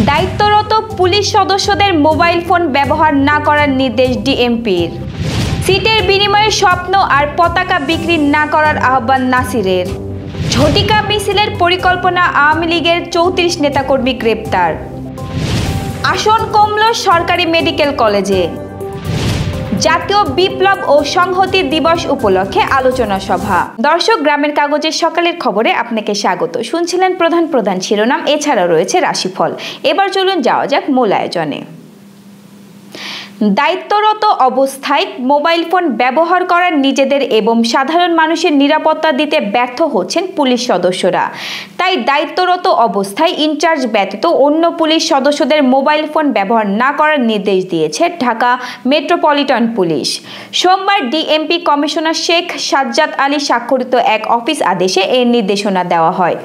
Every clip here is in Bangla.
দায়িত্বরত পুলিশ সদস্যদের মোবাইল ফোন ব্যবহার না করার নির্দেশ ডিএমপির। সিটের বিনিময়ে স্বপ্ন আর পতাকা বিক্রি না করার আহ্বান নাসিরের। ঝটিকা মিছিলের পরিকল্পনা আওয়ামী লীগের ৩৪ নেতাকর্মী গ্রেপ্তার। আসন কমল সরকারি মেডিকেল কলেজে। জাতীয় বিপ্লব ও সংহতি দিবস উপলক্ষে আলোচনা সভা। দর্শক, গ্রামের কাগজের সকালের খবরে আপনাকে স্বাগত। শুনছিলেন প্রধান শিরোনাম, এছাড়াও রয়েছে রাশিফল। এবার চলুন যাওয়া যাক মূল আয়োজনে। দায়িত্বরত অবস্থায় মোবাইল ফোন ব্যবহার করার নিজেদের এবং সাধারণ মানুষের নিরাপত্তা দিতে ব্যর্থ হচ্ছেন পুলিশ সদস্যরা। তাই দায়িত্বরত অবস্থায় ইনচার্জ ব্যতীত অন্য পুলিশ সদস্যদের মোবাইল ফোন ব্যবহার না করার নির্দেশ দিয়েছে ঢাকা মেট্রোপলিটন পুলিশ। সোমবার ডিএমপি কমিশনার শেখ সাজ্জাদ আলী স্বাক্ষরিত এক অফিস আদেশে এর নির্দেশনা দেওয়া হয়।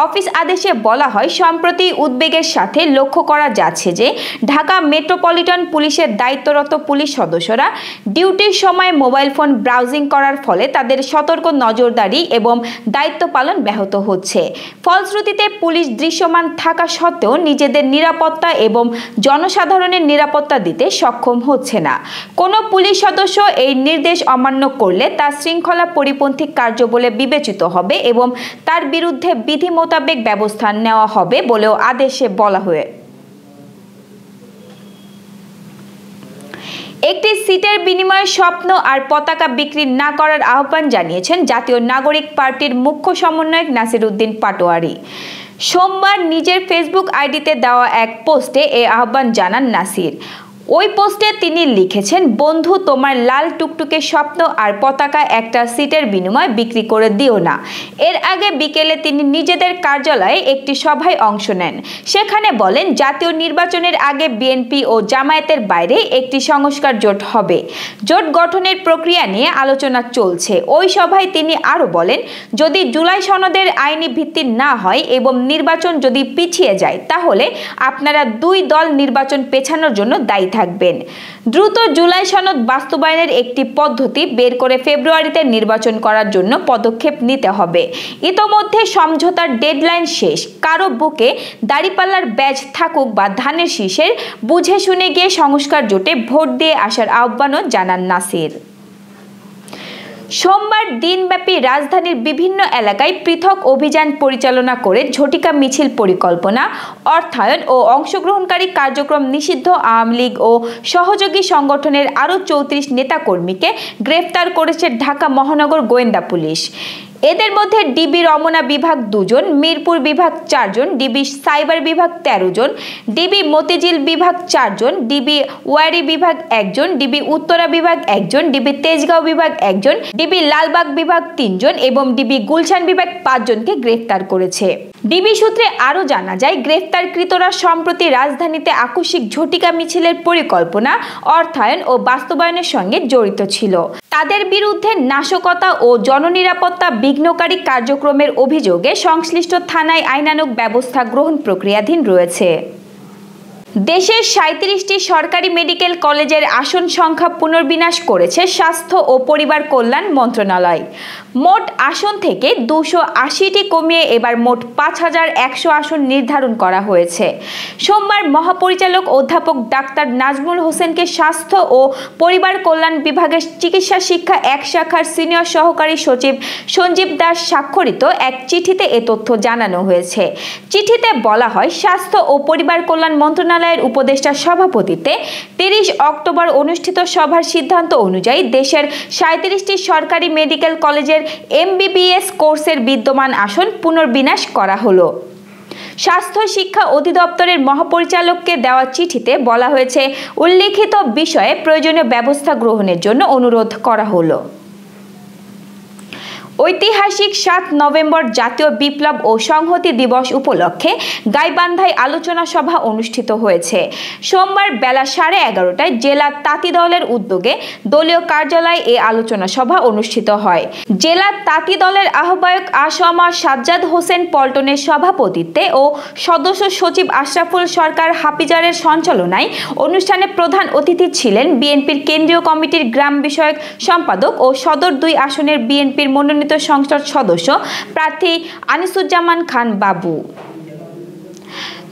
অফিস আদেশে বলা হয়, সম্প্রতি উদ্বেগের সাথে লক্ষ্য করা যাচ্ছে যে ঢাকা মেট্রোপলিটন পুলিশের দায়িত্বরত পুলিশ সদস্যরা ডিউটির সময় মোবাইল ফোন ব্রাউজিং করার ফলে তাদের সতর্ক নজরদারি এবং দায়িত্ব পালন ব্যাহত হচ্ছে। ফলশ্রুতিতে পুলিশ দৃশ্যমান থাকা সত্ত্বেও নিজেদের নিরাপত্তা এবং জনসাধারণের নিরাপত্তা দিতে সক্ষম হচ্ছে না। কোনো পুলিশ সদস্য এই নির্দেশ অমান্য করলে তা শৃঙ্খলা পরিপন্থী কার্য বলে বিবেচিত হবে এবং তার বিরুদ্ধে বিধি মোতাবেক ব্যবস্থা নেওয়া হবে বলেও আদেশে বলা হয়। একটি সিটের বিনিময়ে স্বপ্ন আর পতাকা বিক্রি না করার আহ্বান জানিয়েছেন জাতীয় নাগরিক পার্টির মুখ্য সমন্বয়ক নাসির উদ্দিন পাটোয়ারি। সোমবার নিজের ফেসবুক আইডিতে দেওয়া এক পোস্টে এই আহ্বান জানান নাসির। ওই পোস্টে তিনি লিখেছেন, বন্ধু, তোমার লাল টুকটুকে স্বপ্ন আর পতাকা একটা সিটের বিনিময়ে বিক্রি করে দিও না। এর আগে বিকেলে তিনি নিজেদের কার্যালয়ে একটি সভায় অংশ নেন। সেখানে বলেন, জাতীয় নির্বাচনের আগে বিএনপি ও জামায়াতের বাইরে একটি সংস্কার জোট হবে। জোট গঠনের প্রক্রিয়া নিয়ে আলোচনা চলছে। ওই সভায় তিনি আরও বলেন, যদি জুলাই সনদের আইনি ভিত্তি না হয় এবং নির্বাচন যদি পিছিয়ে যায়, তাহলে আপনারা দুই দল নির্বাচন পেছানোর জন্য দায়ী থাকবেন। দ্রুত জুলাই সনদ বাস্তবায়নের একটি পদ্ধতি বের করে ফেব্রুয়ারিতে নির্বাচন করার জন্য পদক্ষেপ নিতে হবে। ইতোমধ্যে সমঝোতার ডেডলাইন শেষ। কারো বুকে দাড়িপাল্লার ব্যাজ থাকুক বা ধানের শীষের, বুঝে শুনে গিয়ে সংস্কার জোটে ভোট দিয়ে আসার আহ্বানও জানান নাসির। সোমবার দিনব্যাপী রাজধানীর বিভিন্ন এলাকায় পৃথক অভিযান পরিচালনা করে ঝটিকা মিছিল পরিকল্পনা, অর্থায়ন ও অংশগ্রহণকারী কার্যক্রম নিষিদ্ধ আওয়ামী লীগ ও সহযোগী সংগঠনের আরও ৩৪ নেতাকর্মীকে গ্রেফতার করেছে ঢাকা মহানগর গোয়েন্দা পুলিশ। এদের মধ্যে ডিবি রমনা বিভাগ ২ জন, মিরপুর বিভাগ ৪ জন, ডিবি সাইবার বিভাগ ১৩ জন, ডিবি মতিঝিল বিভাগ ৪ জন, ডিবি ওয়ারি বিভাগ ১ জন, ডিবি উত্তরা বিভাগ ১ জন, ডিবি তেজগাঁও বিভাগ ১ জন, ডিবি লালবাগ বিভাগ ৩ জন এবং ডিবি গুলশান বিভাগ ৫ জনকে গ্রেফতার করেছে। ডিবি সূত্রে আরও জানা যায়, গ্রেফতারকৃতরা সম্প্রতি রাজধানীতে আকস্মিক ঝটিকা মিছিলের পরিকল্পনা, অর্থায়ন ও বাস্তবায়নের সঙ্গে জড়িত ছিল। তাদের বিরুদ্ধে নাশকতা ও জননিরাপত্তা বিঘ্নকারী কার্যক্রমের অভিযোগে সংশ্লিষ্ট থানায় আইনানুগ ব্যবস্থা গ্রহণ প্রক্রিয়াধীন রয়েছে। দেশের ৩৭টি সরকারি মেডিকেল কলেজের আসন সংখ্যা পুনর্বিন্যাস করেছে স্বাস্থ্য ও পরিবার কল্যাণ মন্ত্রণালয়। মোট আসন থেকে ২৮০টি কমিয়ে এবার মোট ৫,১০০ আসন নির্ধারণ করা হয়েছে। সোমবার মহাপরিচালক অধ্যাপক ডাক্তার নাজমুল হোসেনকে স্বাস্থ্য ও পরিবার কল্যাণ বিভাগের চিকিৎসা শিক্ষা ১ শাখার সিনিয়র সহকারী সচিব সঞ্জীব দাস স্বাক্ষরিত এক চিঠিতে এ তথ্য জানানো হয়েছে। চিঠিতে বলা হয়, স্বাস্থ্য ও পরিবার কল্যাণ মন্ত্রণালয়ের উপদেষ্টার সভাপতিত্বে ৩০ অক্টোবর অনুষ্ঠিত সভার সিদ্ধান্ত অনুযায়ী দেশের ৩৭টি সরকারি মেডিকেল কলেজের এমবিবিএস কোর্সের বিদ্যমান আসন পুনর্বিন্যাস করা হলো। স্বাস্থ্য শিক্ষা অধিদপ্তরের মহাপরিচালককে দেওয়া চিঠিতে বলা হয়েছে, উল্লেখিত বিষয়ে প্রয়োজনীয় ব্যবস্থা গ্রহণের জন্য অনুরোধ করা হলো। ঐতিহাসিক ৭ নভেম্বর জাতীয় বিপ্লব ও সংহতি দিবস উপলক্ষে গাইবান্ধায় আলোচনা সভা অনুষ্ঠিত হয়েছে। সোমবার বেলা 11:30টায় জেলা তাঁতি দলের উদ্যোগে দলীয় কার্যালয়ে এ আলোচনা সভা অনুষ্ঠিত হয়। জেলা তাঁতি দলের আহ্বায়ক আসম সাজ্জাদ হোসেন পল্টনের সভাপতিত্বে ও সদস্য সচিব আশরাফুল সরকার হাফিজারের সঞ্চালনায় অনুষ্ঠানে প্রধান অতিথি ছিলেন বিএনপির কেন্দ্রীয় কমিটির গ্রাম বিষয়ক সম্পাদক ও সদর ২ আসনের বিএনপির মনোনীত সংসদ সদস্য প্রার্থী আনিসুজ্জামান খান বাবু।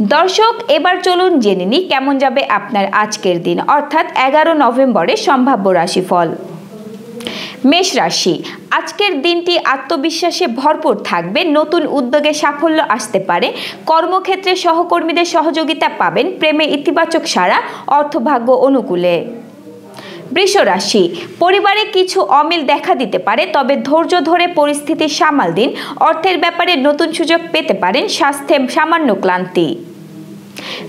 দর্শক, এবার চলুন জেনে নিই কেমন যাবে আপনার আজকের দিন, অর্থাৎ 11 নভেম্বরের সম্ভাব্য রাশিফল। মেষ রাশি, আজকের দিনটি আত্মবিশ্বাসে ভরপুর থাকবে। নতুন উদ্যোগে সাফল্য আসতে পারে। কর্মক্ষেত্রে সহকর্মীদের সহযোগিতা পাবেন। প্রেমে ইতিবাচক সাড়া, অর্থভাগ্য অনুকূলে। বৃষ রাশি, পরিবারে কিছু অমিল দেখা দিতে পারে, তবে ধৈর্য ধরে পরিস্থিতি সামাল দিন। অর্থের ব্যাপারে নতুন সুযোগ পেতে পারেন। স্বাস্থ্যে সামান্য ক্লান্তি।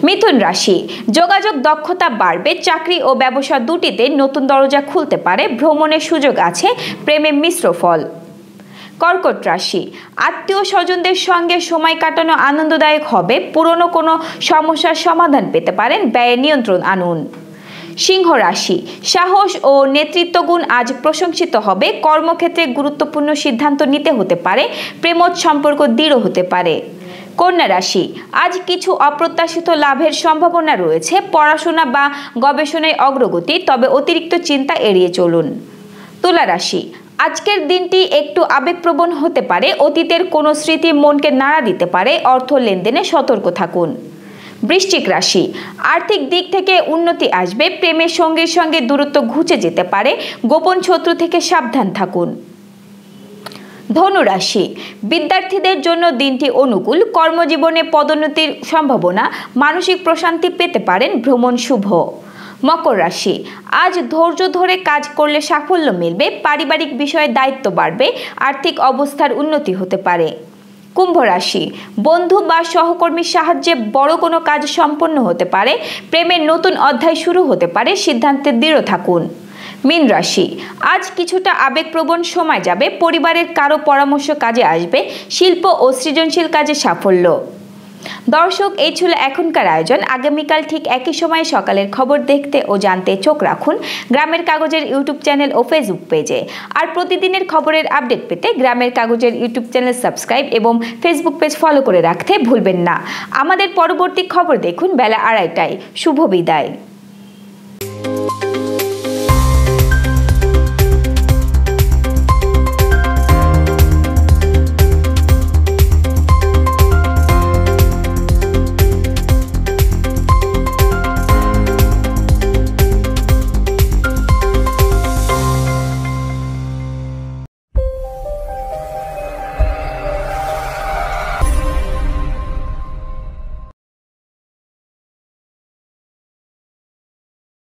মিথুন রাশি, যোগাযোগ দক্ষতা বাড়বে। চাকরি ও ব্যবসা দুটিতে নতুন দরজা খুলতে পারে। ভ্রমণের সুযোগ আছে। প্রেমে মিশ্র ফল। কর্কট রাশি, আত্মীয় স্বজনদের সঙ্গে সময় কাটানো আনন্দদায়ক হবে। পুরনো কোনো সমস্যার সমাধান পেতে পারেন। ব্যয়ে নিয়ন্ত্রণ আনুন। সিংহ রাশি, সাহস ও নেতৃত্বগুণ আজ প্রশংসিত হবে। কর্মক্ষেত্রে গুরুত্বপূর্ণ সিদ্ধান্ত নিতে হতে পারে। প্রেমজ সম্পর্ক দৃঢ় হতে পারে। কন্যা রাশি, আজ কিছু অপ্রত্যাশিত লাভের সম্ভাবনা রয়েছে। পড়াশোনা বা গবেষণায় অগ্রগতি, তবে অতিরিক্ত চিন্তা এড়িয়ে চলুন। তুলা রাশি, আজকের দিনটি একটু আবেগপ্রবণ হতে পারে। অতীতের কোনো স্মৃতি মনকে নাড়া দিতে পারে। অর্থ লেনদেনে সতর্ক থাকুন। বৃশ্চিক রাশি, আর্থিক দিক থেকে উন্নতি আসবে। প্রেমের সঙ্গীর সঙ্গে দূরত্ব ঘুচে যেতে পারে। গোপন শত্রু থেকে সাবধান থাকুন। ধনু রাশি, বিদ্যার্থীদের জন্য দিনটি অনুকূল। কর্মজীবনে পদোন্নতির সম্ভাবনা। মানসিক প্রশান্তি পেতে পারেন। ভ্রমণ শুভ। মকর রাশি, আজ ধৈর্য ধরে কাজ করলে সাফল্য মিলবে। পারিবারিক বিষয়ে দায়িত্ব বাড়বে। আর্থিক অবস্থার উন্নতি হতে পারে। কুম্ভ রাশি, বন্ধু বা সহকর্মীর সাহায্যে বড় কোনো কাজ সম্পন্ন হতে পারে। প্রেমের নতুন অধ্যায় শুরু হতে পারে। সিদ্ধান্তে দৃঢ় থাকুন। মীন রাশি, আজ কিছুটা আবেগপ্রবণ সময় যাবে। পরিবারের কারো পরামর্শ কাজে আসবে। শিল্প ও সৃজনশীল কাজে সাফল্য। দর্শক, এই ছিল এখনকার আয়োজন। আগামীকাল ঠিক একই সময়ে সকালের খবর দেখতে ও জানতে চোখ রাখুন গ্রামের কাগজের ইউটিউব চ্যানেল ও ফেসবুক পেজে। আর প্রতিদিনের খবরের আপডেট পেতে গ্রামের কাগজের ইউটিউব চ্যানেল সাবস্ক্রাইব এবং ফেসবুক পেজ ফলো করে রাখতে ভুলবেন না। আমাদের পরবর্তী খবর দেখুন বেলা 2:30টায়। শুভ বিদায়।